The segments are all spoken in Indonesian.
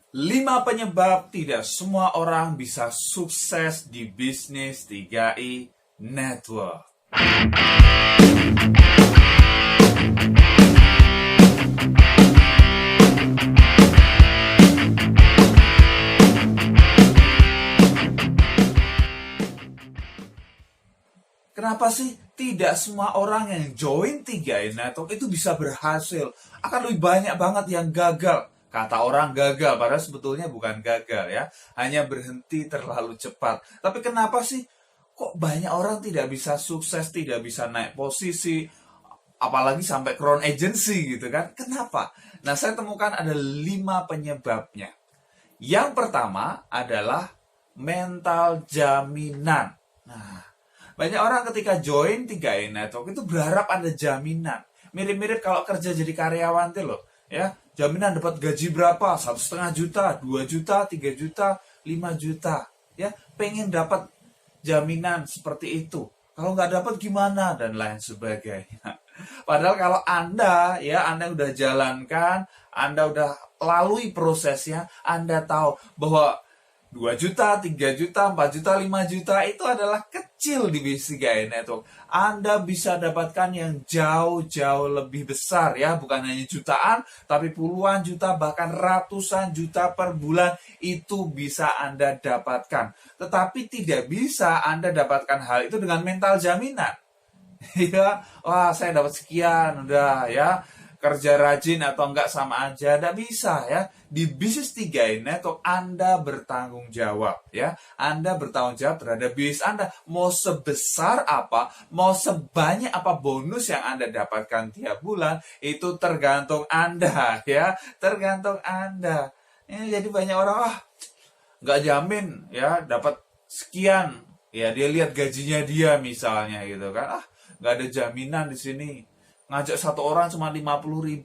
5 penyebab tidak semua orang bisa sukses di bisnis 3i Network. Kenapa sih tidak semua orang yang join 3i Network itu bisa berhasil? Akan lebih banyak banget yang gagal. Kata orang gagal, padahal sebetulnya bukan gagal ya. Hanya berhenti terlalu cepat. Tapi kenapa sih kok banyak orang tidak bisa sukses, tidak bisa naik posisi, apalagi sampai crown agency gitu kan? Kenapa? Nah, saya temukan ada 5 penyebabnya. Yang pertama adalah mental jaminan. Nah, banyak orang ketika join 3i Network itu berharap ada jaminan. Mirip-mirip kalau kerja jadi karyawan tuh loh. Ya, jaminan dapat gaji berapa? 1,5 juta, 2 juta, 3 juta, 5 juta. Ya, pengen dapat jaminan seperti itu. Kalau nggak dapat gimana? Dan lain sebagainya. Padahal kalau Anda udah jalankan, Anda udah lalui prosesnya, Anda tahu bahwa 2 juta, 3 juta, 4 juta, 5 juta itu adalah kecil di bisnis 3i Network. Anda bisa dapatkan yang jauh-jauh lebih besar ya, bukan hanya jutaan, tapi puluhan juta, bahkan ratusan juta per bulan itu bisa Anda dapatkan. Tetapi tidak bisa Anda dapatkan hal itu dengan mental jaminan. Ya, wah saya dapat sekian, udah ya. Kerja rajin atau enggak sama aja, tidak bisa ya. Di bisnis 3i Network Anda bertanggung jawab ya. Anda bertanggung jawab terhadap bisnis Anda. Mau sebesar apa, mau sebanyak apa bonus yang Anda dapatkan tiap bulan, itu tergantung Anda ya. Tergantung Anda. Jadi banyak orang, nggak jamin ya dapat sekian. Ya dia lihat gajinya dia misalnya gitu kan. Nggak ada jaminan di sini. Ngajak satu orang cuma 50.000.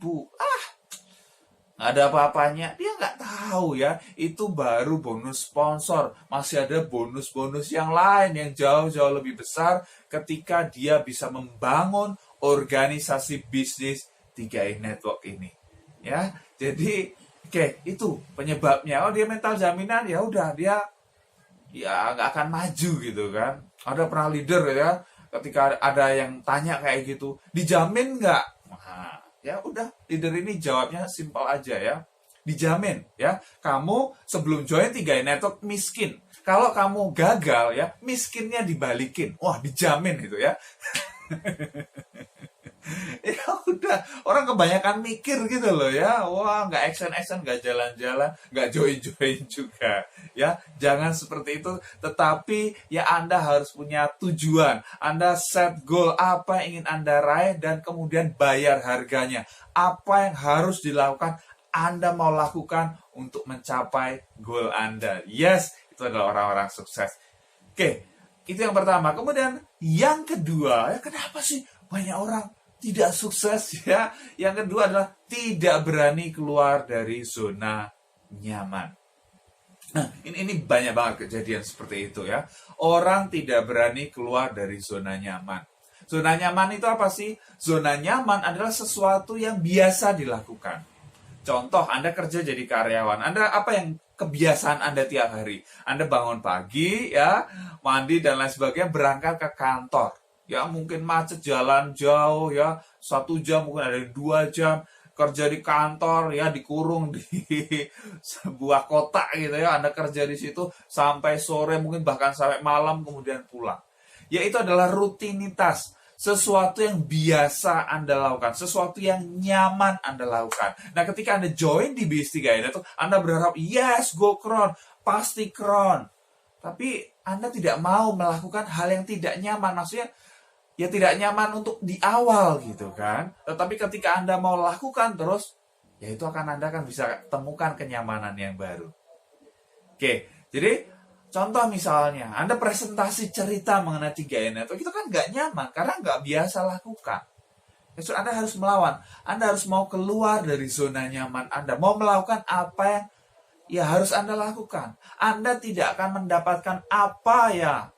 Nggak ada apa-apanya. Dia nggak tahu ya. Itu baru bonus sponsor. Masih ada bonus-bonus yang lain yang jauh-jauh lebih besar ketika dia bisa membangun organisasi bisnis 3i Network ini. Ya, jadi itu penyebabnya. Dia mental jaminan, ya udah dia ya nggak akan maju gitu kan. Ada pernah leader ya, ketika ada yang tanya kayak gitu, dijamin nggak? Nah, ya udah, leader ini jawabnya simpel aja ya. Dijamin ya. Kamu sebelum join 3i Network miskin. Kalau kamu gagal ya, miskinnya dibalikin. Wah, dijamin itu ya. Ya udah, orang kebanyakan mikir gitu loh ya. Wah, nggak action, nggak jalan-jalan, nggak join juga ya. Jangan seperti itu. Tetapi ya Anda harus punya tujuan. Anda set goal apa yang ingin Anda raih dan kemudian bayar harganya. Apa yang harus dilakukan Anda mau lakukan untuk mencapai goal Anda. Yes, itu adalah orang-orang sukses. Oke, itu yang pertama. Kemudian yang kedua, ya kenapa sih banyak orang tidak sukses ya? Yang kedua adalah tidak berani keluar dari zona nyaman. Nah, ini banyak banget kejadian seperti itu ya. Orang tidak berani keluar dari zona nyaman. Zona nyaman itu apa sih? Zona nyaman adalah sesuatu yang biasa dilakukan. Contoh, Anda kerja jadi karyawan. Anda apa yang kebiasaan Anda tiap hari? Anda bangun pagi ya, mandi dan lain sebagainya, berangkat ke kantor. Ya mungkin macet, jalan jauh ya, 1 jam, mungkin ada 2 jam, kerja di kantor ya, dikurung di sebuah kota gitu ya. Anda kerja di situ sampai sore, mungkin bahkan sampai malam, kemudian pulang. Ya itu adalah rutinitas, sesuatu yang biasa Anda lakukan, sesuatu yang nyaman Anda lakukan. Nah, ketika Anda join di bisnis 3i Network, Anda berharap yes, go crown, pasti crown. Tapi Anda tidak mau melakukan hal yang tidak nyaman, maksudnya ya tidak nyaman untuk di awal gitu kan. Tetapi ketika Anda mau lakukan terus, ya itu Anda akan bisa temukan kenyamanan yang baru. Oke, jadi contoh misalnya, Anda presentasi cerita mengenai 3i Network, itu kan nggak nyaman, karena nggak biasa lakukan. Justru Anda harus melawan, Anda harus mau keluar dari zona nyaman Anda, mau melakukan apa yang ya harus Anda lakukan. Anda tidak akan mendapatkan apa ya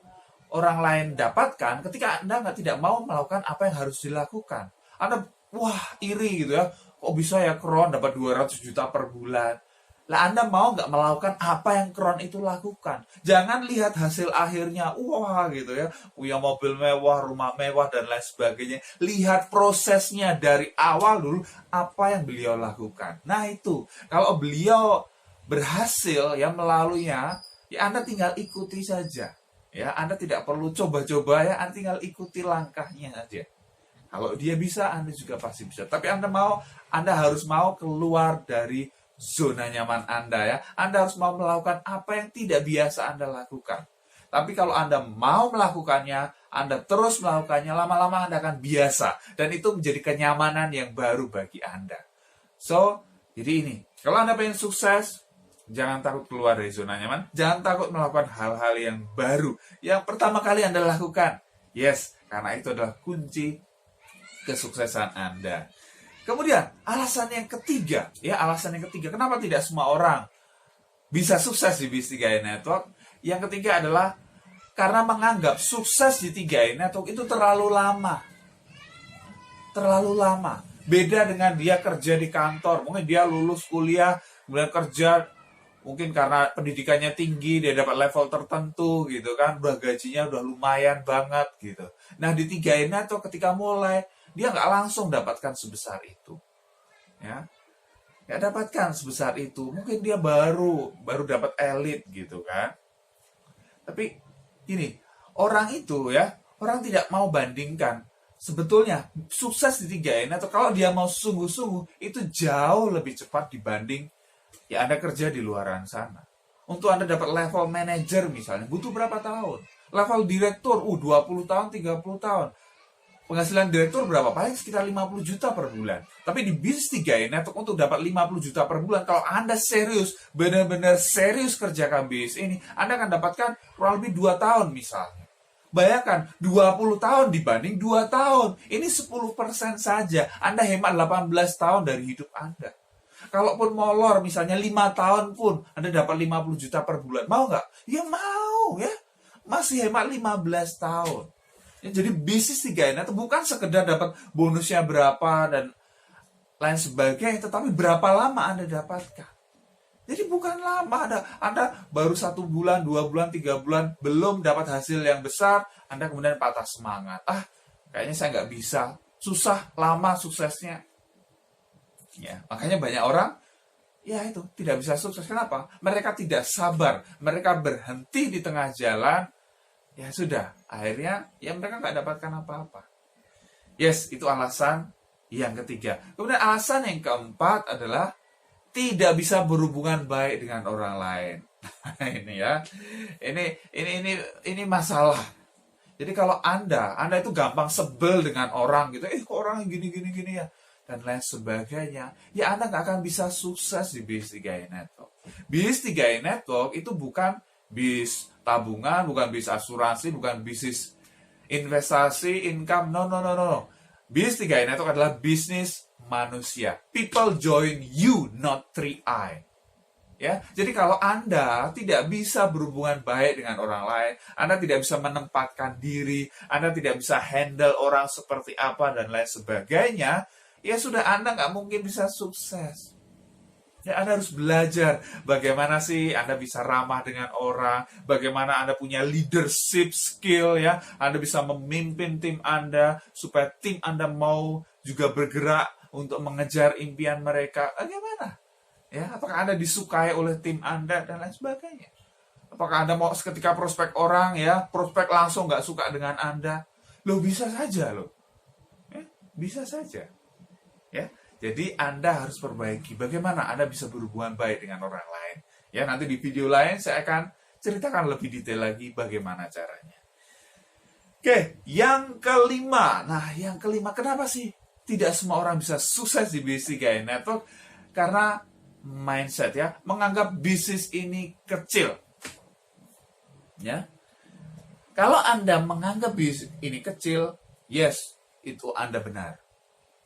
orang lain dapatkan ketika Anda tidak mau melakukan apa yang harus dilakukan. Anda, wah iri gitu ya, kok bisa ya crown dapat 200 juta per bulan. Lah Anda mau nggak melakukan apa yang Crown itu lakukan? Jangan lihat hasil akhirnya, wah gitu ya, punya mobil mewah, rumah mewah, dan lain sebagainya. Lihat prosesnya dari awal dulu, apa yang beliau lakukan. Nah itu, kalau beliau berhasil ya melaluinya, ya Anda tinggal ikuti saja. Ya, Anda tidak perlu coba-coba ya, Anda tinggal ikuti langkahnya saja. Kalau dia bisa, Anda juga pasti bisa. Tapi Anda harus mau keluar dari zona nyaman Anda ya. Anda harus mau melakukan apa yang tidak biasa Anda lakukan. Tapi kalau Anda mau melakukannya, Anda terus melakukannya, lama-lama Anda akan biasa. Dan itu menjadi kenyamanan yang baru bagi Anda. So, jadi ini. Kalau Anda pengen sukses, jangan takut keluar dari zona nyaman. Jangan takut melakukan hal-hal yang baru. Yang pertama kali Anda lakukan. Yes, karena itu adalah kunci kesuksesan Anda. Kemudian, alasan yang ketiga, kenapa tidak semua orang bisa sukses di Bis 3i Network? Yang ketiga adalah karena menganggap sukses di 3i Network itu terlalu lama. Terlalu lama. Beda dengan dia kerja di kantor. Mungkin dia lulus kuliah, kemudian kerja, mungkin karena pendidikannya tinggi, dia dapat level tertentu gitu kan, gajinya udah lumayan banget gitu. Nah di 3i Network ketika mulai, dia nggak langsung dapatkan sebesar itu, ya, nggak dapatkan sebesar itu. Mungkin dia baru dapat elit gitu kan. Tapi ini orang itu ya, orang tidak mau bandingkan. Sebetulnya sukses di 3i Network kalau dia mau sungguh-sungguh itu jauh lebih cepat dibanding ya Anda kerja di luaran sana. Untuk Anda dapat level manager misalnya butuh berapa tahun? Level direktur 20 tahun, 30 tahun. Penghasilan direktur berapa? Paling sekitar 50 juta per bulan. Tapi di Bis 3i Network untuk dapat 50 juta per bulan, kalau Anda serius, benar-benar serius kerjakan bis ini, Anda akan dapatkan kurang lebih 2 tahun misalnya. Bayangkan, 20 tahun dibanding 2 tahun. Ini 10% saja. Anda hemat 18 tahun dari hidup Anda. Kalaupun molor, misalnya 5 tahun pun, Anda dapat 50 juta per bulan. Mau nggak? Ya mau ya. Masih hemat 15 tahun. Ya, jadi bisnis 3i Network bukan sekedar dapat bonusnya berapa dan lain sebagainya, tetapi berapa lama Anda dapatkan. Jadi bukan lama, Anda baru 1 bulan, 2 bulan, 3 bulan, belum dapat hasil yang besar, Anda kemudian patah semangat. Kayaknya saya nggak bisa, susah, lama suksesnya. Ya, makanya banyak orang, ya itu, tidak bisa sukses. Kenapa? Mereka tidak sabar, mereka berhenti di tengah jalan, ya sudah, akhirnya ya mereka nggak dapatkan apa-apa. Yes, itu alasan yang ketiga. Kemudian alasan yang keempat adalah tidak bisa berhubungan baik dengan orang lain. Ini ya, ini masalah. Jadi kalau Anda itu gampang sebel dengan orang gitu, kok orang gini ya, dan lain sebagainya, ya Anda nggak akan bisa sukses di Bis 3i Network. Bis 3i Network itu bukan bis tabungan, bukan bis asuransi, bukan bisnis investasi, income, no. Bis 3i Network adalah bisnis manusia. People join you, not 3i. Ya, jadi kalau Anda tidak bisa berhubungan baik dengan orang lain, Anda tidak bisa menempatkan diri, Anda tidak bisa handle orang seperti apa dan lain sebagainya, ya sudah, Anda nggak mungkin bisa sukses. Ya, Anda harus belajar bagaimana sih Anda bisa ramah dengan orang, bagaimana Anda punya leadership skill ya, Anda bisa memimpin tim Anda supaya tim Anda mau juga bergerak untuk mengejar impian mereka. Bagaimana? Ya, apakah Anda disukai oleh tim Anda dan lain sebagainya? Apakah Anda mau ketika prospek orang ya, prospek langsung nggak suka dengan Anda? Loh, bisa saja loh. Ya, bisa saja. Ya. Jadi Anda harus perbaiki bagaimana Anda bisa berhubungan baik dengan orang lain. Ya, nanti di video lain saya akan ceritakan lebih detail lagi bagaimana caranya. Oke, yang kelima. Nah, yang kelima, kenapa sih tidak semua orang bisa sukses di Bis 3i Network? Karena mindset ya, menganggap bisnis ini kecil. Ya. Kalau Anda menganggap bisnis ini kecil, yes, itu Anda benar.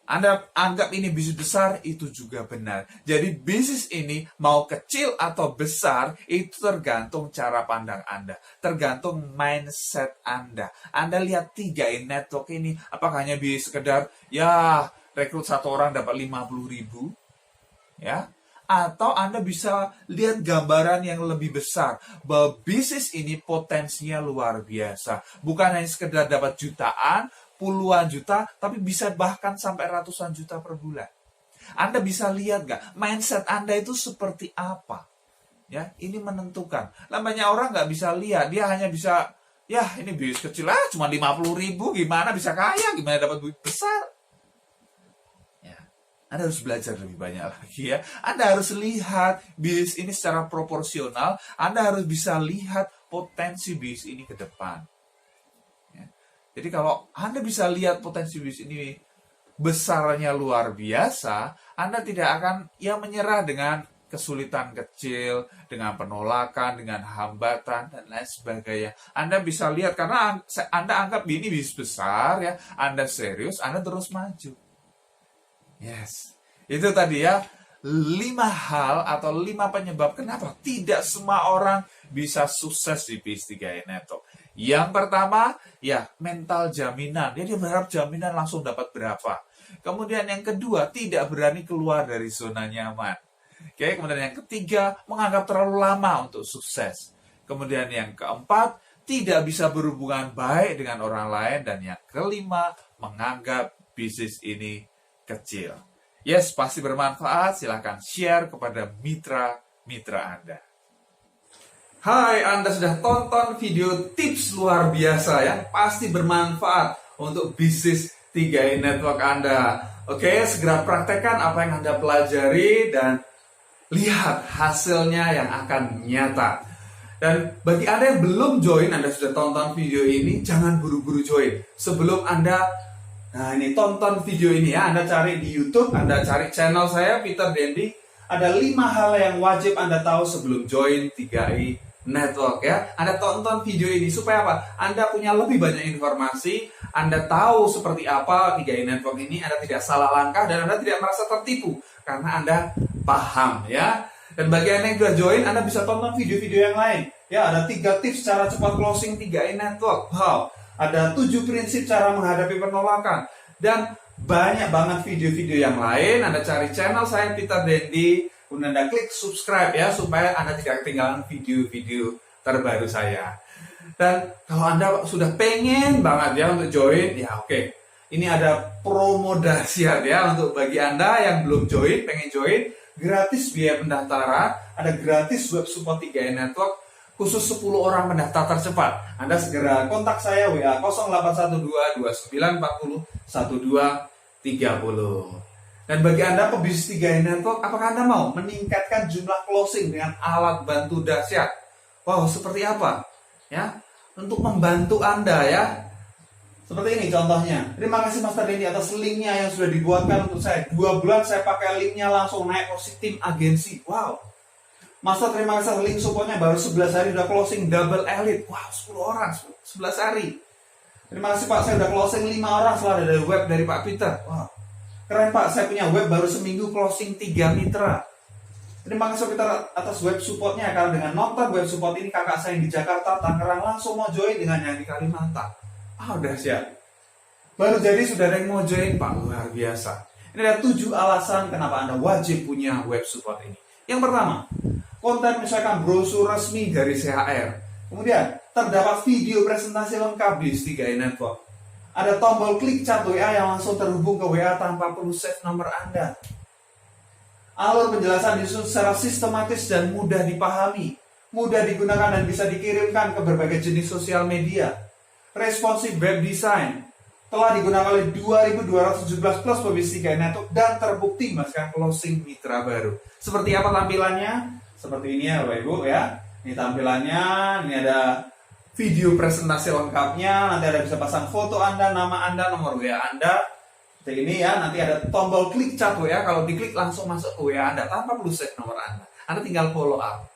Anda anggap ini bisnis besar, itu juga benar. Jadi bisnis ini mau kecil atau besar, itu tergantung cara pandang Anda. Tergantung mindset Anda. Anda lihat 3i Network ini, apakah hanya bisa sekedar, ya rekrut 1 orang dapat 50.000? Ya, atau Anda bisa lihat gambaran yang lebih besar bahwa bisnis ini potensinya luar biasa. Bukan hanya sekedar dapat jutaan, puluhan juta, tapi bisa bahkan sampai ratusan juta per bulan. Anda bisa lihat nggak mindset Anda itu seperti apa? Ya, ini menentukan. Namanya orang nggak bisa lihat, dia hanya bisa, ya ini bisnis kecil lah, cuma 50.000, gimana bisa kaya, gimana dapat duit besar? Anda harus belajar lebih banyak lagi ya. Anda harus lihat bisnis ini secara proporsional. Anda harus bisa lihat potensi bisnis ini ke depan. Ya. Jadi kalau Anda bisa lihat potensi bisnis ini besarnya luar biasa, Anda tidak akan menyerah dengan kesulitan kecil, dengan penolakan, dengan hambatan, dan lain sebagainya. Anda bisa lihat karena Anda anggap ini bisnis besar, ya. Anda serius, Anda terus maju. Yes, itu tadi ya 5 hal atau 5 penyebab kenapa tidak semua orang bisa sukses di bisnis 3i Network. Yang pertama, ya mental jaminan. Dia berharap jaminan langsung dapat berapa. Kemudian yang kedua, tidak berani keluar dari zona nyaman. Oke, kemudian yang ketiga, menganggap terlalu lama untuk sukses. Kemudian yang keempat, tidak bisa berhubungan baik dengan orang lain. Dan yang kelima, menganggap bisnis ini kecil. Yes, pasti bermanfaat. Silahkan share kepada mitra-mitra Anda. Hai, Anda sudah tonton video tips luar biasa yang pasti bermanfaat untuk bisnis 3i Network Anda. Oke, segera praktekkan apa yang Anda pelajari dan lihat hasilnya yang akan nyata. Dan bagi Anda yang belum join, Anda sudah tonton video ini, jangan buru-buru join. Sebelum Anda tonton video ini ya, Anda cari di YouTube, Anda cari channel saya, Peter Dendi. Ada 5 hal yang wajib Anda tahu sebelum join 3i Network ya. Anda tonton video ini supaya apa? Anda punya lebih banyak informasi, Anda tahu seperti apa 3i Network ini, Anda tidak salah langkah dan Anda tidak merasa tertipu karena Anda paham ya. Dan bagi Anda yang sudah join, Anda bisa tonton video-video yang lain. Ya, ada 3 tips cara cepat closing 3i Network. Wow. Ada 7 prinsip cara menghadapi penolakan. Dan banyak banget video-video yang lain. Anda cari channel saya, Peter Dendi. Kemudian Anda klik subscribe ya, supaya Anda tidak ketinggalan video-video terbaru saya. Dan kalau Anda sudah pengen banget ya untuk join, ya oke. Ini ada promo dahsyat ya untuk bagi Anda yang belum join, pengen join. Gratis biaya pendaftaran, ada gratis web support 3i Network. Khusus 10 orang pendaftar tercepat. Anda segera kontak saya WA 0812 2940 1230. Dan bagi Anda pebisnis 3i Network, apakah Anda mau meningkatkan jumlah closing dengan alat bantu dahsyat? Wow, seperti apa? Ya, untuk membantu Anda ya. Seperti ini contohnya. Terima kasih Master Dendi atas linknya yang sudah dibuatkan untuk saya. 2 bulan saya pakai linknya langsung naik posisi tim agensi. Wow. Master terima kasih link supportnya baru 11 hari udah closing double elite. Wow, 10 orang 11 hari. Terima kasih Pak, saya udah closing 5 orang setelah dari web dari Pak Peter. Wow. Keren Pak, saya punya web baru seminggu closing 3 mitra. Terima kasih Peter atas web supportnya. Karena dengan nonton web support ini kakak saya yang di Jakarta, Tangerang langsung mau join dengan yang di Kalimantan. Udah siap. Baru jadi sudah ada yang mau join Pak, luar biasa. Ini ada 7 alasan kenapa Anda wajib punya web support ini. Yang pertama, konten misalkan brosur resmi dari CHR. Kemudian, terdapat video presentasi lengkap di 3i Network. Ada tombol klik chat WA yang langsung terhubung ke WA tanpa perlu save nomor Anda. Alur penjelasan disusun secara sistematis dan mudah dipahami. Mudah digunakan dan bisa dikirimkan ke berbagai jenis sosial media. Responsif web design. Telah digunakan oleh 2.217 plus pebisnis 3i Network dan terbukti menghasilkan closing mitra baru. Seperti apa tampilannya? Seperti ini ya Bapak Ibu ya. Ini tampilannya, ini ada video presentasi lengkapnya, nanti ada bisa pasang foto Anda, nama Anda, nomor WA Anda. Seperti ini ya, nanti ada tombol klik chat WA, kalau diklik langsung masuk ke WA Anda tanpa perlu save nomor Anda. Anda tinggal follow up.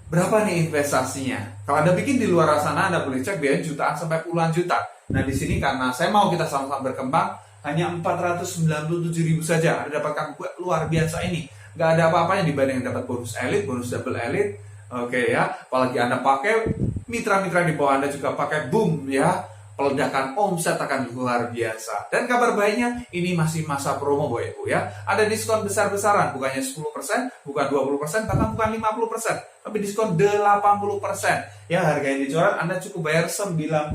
Berapa nih investasinya? Kalau Anda bikin di luar sana, Anda boleh cek biaya jutaan sampai puluhan juta. Nah di sini karena saya mau kita sama-sama berkembang, hanya 497.000 saja. Anda dapatkan luar biasa ini. Gak ada apa-apanya dibanding dapat bonus elite, bonus double elite. Oke ya, apalagi Anda pakai mitra-mitra di bawah Anda juga pakai boom ya. peledakan omset akan luar biasa. Dan kabar baiknya, ini masih masa promo Bapak Ibu ya. Ada diskon besar-besaran, bukannya 10%, bukan 20%, bahkan bukan 50%, tapi diskon 80%. Ya, harga yang dijual Anda cukup bayar 99.000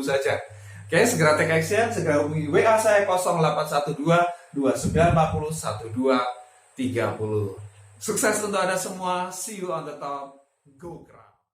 saja. Oke, segera take action, segera hubungi WA saya 0812 2940 1230. Sukses untuk Anda semua. See you on the top. Go Kera.